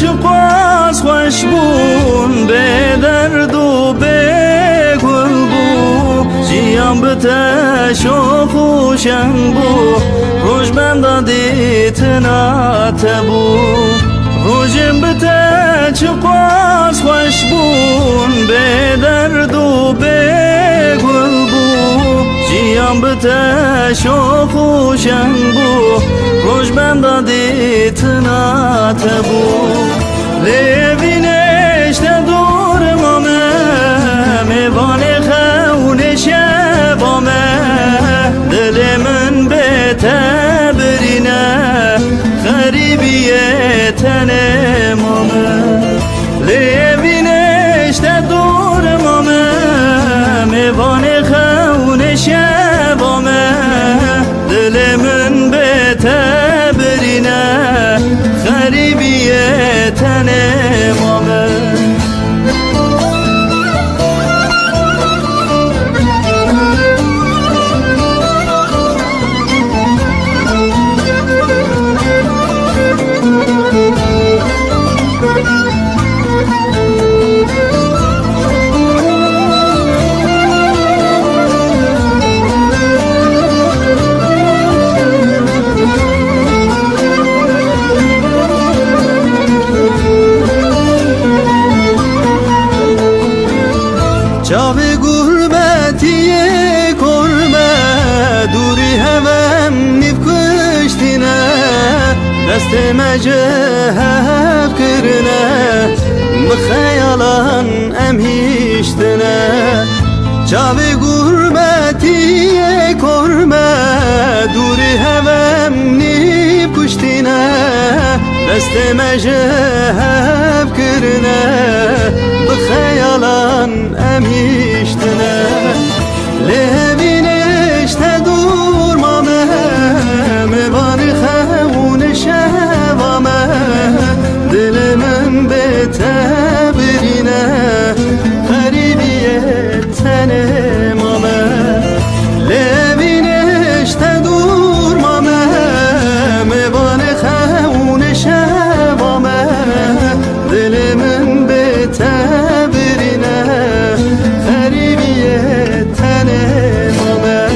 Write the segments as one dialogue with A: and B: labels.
A: چقاس خوش بون به درد و به گل بو جیان بته شوق و شنگ بو روش بنده دیتنا تبو روشم بته چقاس خوش بون به درد و به گل بو جیان بته شوق و شنگ بو روش بنده دیتنا تبو لبینش دور مامه میوان خون شبامه دل من به تبرینه غریبیه تن مامه لبینش دور مامه میوان خون شبامه دل من به تبرینه غریبیه تن مامه جاوی گربتی کرمه دوری هوام نیف کشتینه دست مجهب کرنه بخیالان امهیشتنه جاوی گربتی کرمه دوری هوام نیف کشتینه دست مجهب کرنه بخیالان امیشتنه لبینش تدور مامه میوان خون شوامه دل من به تبرینه غریبیه تن مامه لبینش تدور مامه میوان خون شوامه دل من به تبرینه غریبیه تن مامه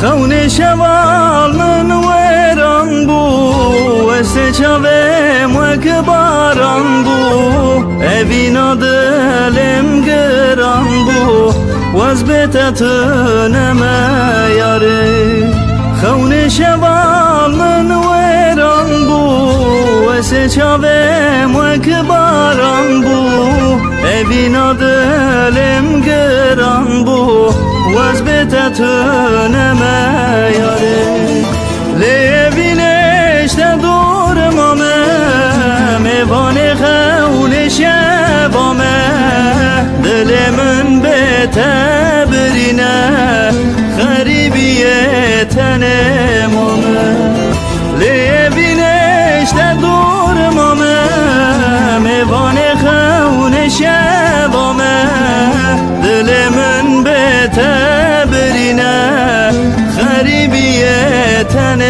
A: خون شوال من ویران بو وست چاوم وک باران بو اوینا دلم گران بو واز بتتنم یاره خون شوال من ویران بو وست چاوم وک باران بو اوینا دلم گران بو واز بتتنم یاره لبینش دور مامه میوان خون شبامه دل من به تبرینه غریبیه تن مامه لبینش دور مامه میوان خون شبامه دل من به تبرینه غریبیه تن